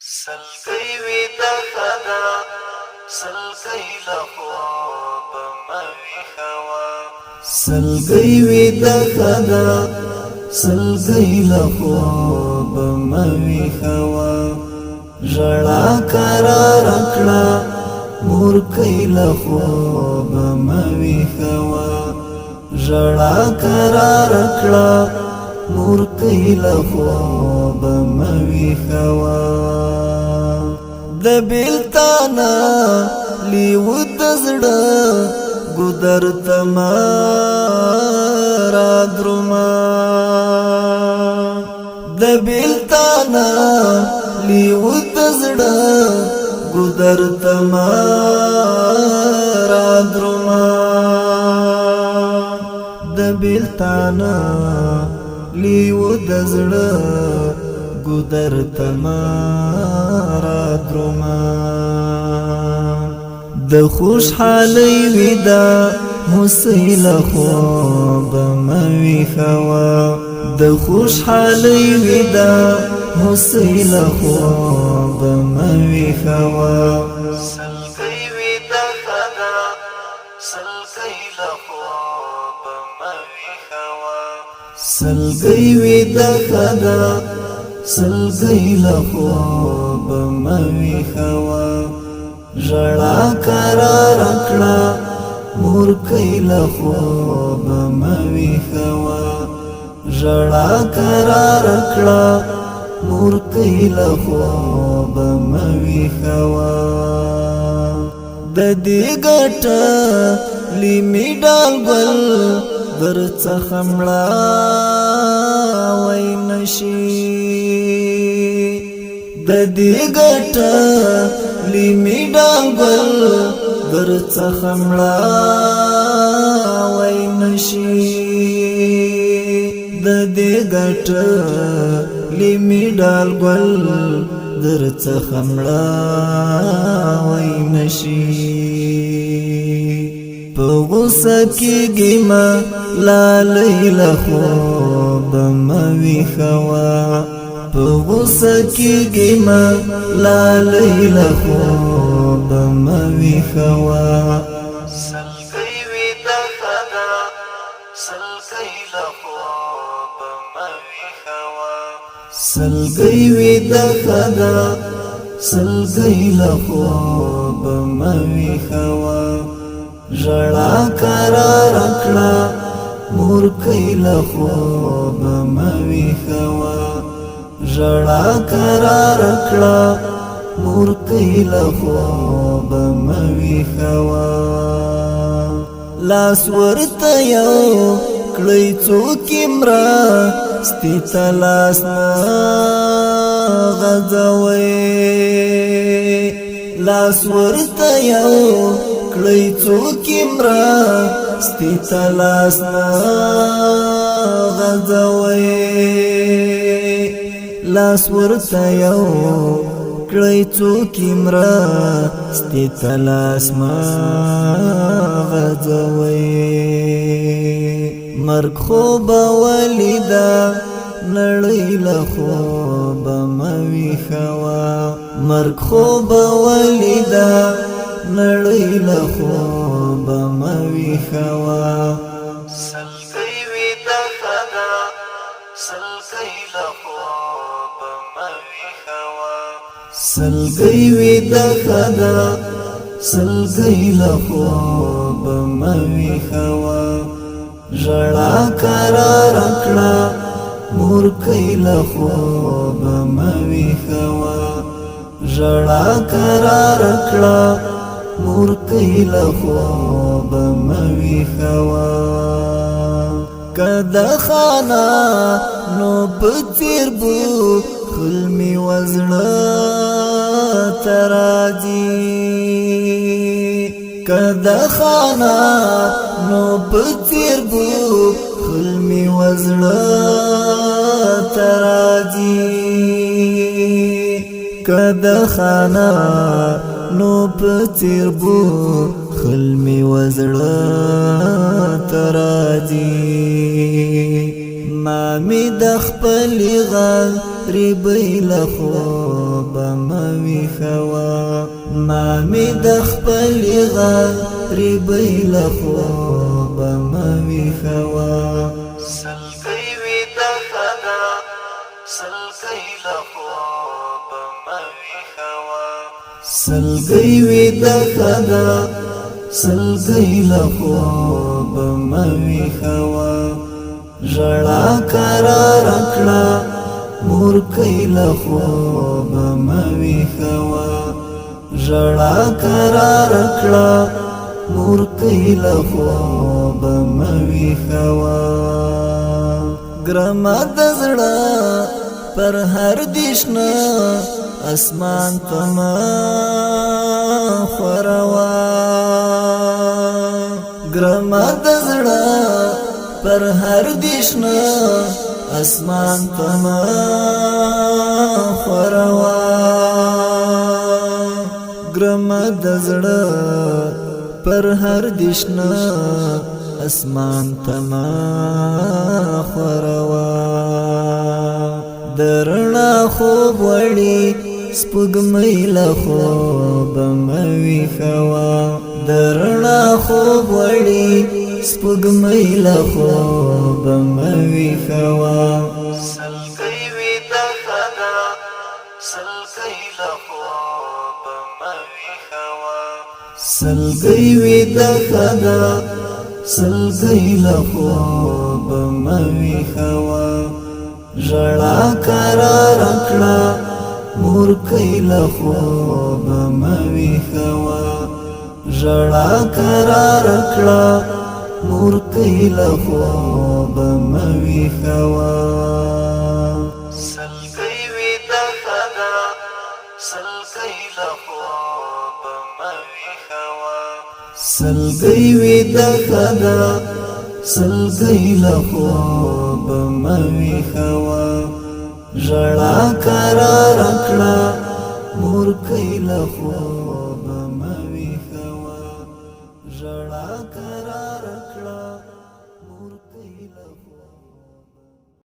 سلګي وي د خدا سلګي له خوب مې خوا سلګي وي د خدا سلګي له خوب مې خوا ژړا قرار کړه مور کای له خوب مې خوا ژړا قرار کړه مور کای له خوب مې خوا د بیلتانا لیو د زړه ګودر تمارا درما د بیلتانا لیو د زړه ګودر تمارا درما د بیلتانا لیو د زړه ګودر تمارا درما د خوشحالي ودا مسیل خوب مې خوا د خوشحالي ودا مسیل خوب مې خوا سلګي ودا خدا سلګي له خوب مې خوا سلګي ودا خدا سلګي له خوب مې خوا ژړا قرار کړه مور کای له خوب مې خوا ژړا قرار کړه مور کای له خوب مې خوا د دې ګټه لیمې ډال ګل درڅخه مړه وای نشي د دې ګټه لیمې ډال ګل درڅخه مړه وای نشي د دې ګټه لیمې ډال ګل درڅخه مړه وای نشي په غوسه کېږي ما لالۍ له خوب مې خوا په غوسه کېږي ما لالۍ له خوب مې خوا سلګي وي د خدا سلګي له خوب مې خوا سلګي وي د خدا سلګي له خوب مې خوا ژړا قرار کړه مور کای له خوب مې خوا ژړا قرار کړه مور کای له خوب مې خوا لاس ورته یو کړی څوک مرا ستې لاس نه غځوي لاس ورته یو کړی څوک مرا ستې لاس نه غځوي لاس ورته یو کړی څوک مرا ستې لاس ما غځوي مرګ خوب ولیدا نړۍ له خوب مې خوا مرګ خوب ولیدا نړۍ له خوب مې خوا سلګي وي د خدا سلګي له خوب مې خوا سلګي وي د خدا سلګي له خوب مې خوا ژړا قرار کړه مور کای له خوب مې خوا ژړا قرار کړه مور کای له خوب مې خوا کدا خانا نو پتیر بو خلمی وزړه تراجی کدا خانا نو پتیر بو خلمی وزړه تراجی کدا خانا نو پتیر بو خلمی وزړه تراجی ما می د خپل غریبۍ له خوبه ویخوا مامی د خپل غریبۍ له خوبه مه ویښوه سلګۍ ویده ښه ده سلګۍ له خوبه مه ویښوه سلګۍ ویده ښه ده سلګۍ له خوبه مه ویښوه ژړا کراره کړه مورکۍ له خوبه مه ویښوه ژړا کراره کړه مورکۍ له خوبه مه ویښوه ګرمه د زړه پر هر دیشنه اسمان ته مه خوروه ګرمه د زړه پر هر دیشنه اسمان ته مه خوروه ګرمه د زړه پر هر دیشنه اسمان ته مه خوروه د رڼا خوب وړي سپوږمۍ له خوبه مه ویښوه د رڼا خوب وړي سپوږمۍ له خوبه مه ویښوه سلګۍ ویده ښه ده سلګۍ له خوبه مه ویښوه سلګۍ ویده ښه ده سلګۍ له خوبه مه ویښوه ژړا کراره کړه مورکۍ له خوبه مه ویښوه ژړا کراره کړه مورکۍ له خوبه مه ویښوه سلګۍ ویده ښه ده سلګۍ له خوبه مه ویښوه سلګۍ ویده ښه ده سلګۍ له خوبه مه ویښوه ژړا کراره کړه مورکۍ له خوبه مه ویښوه ژړا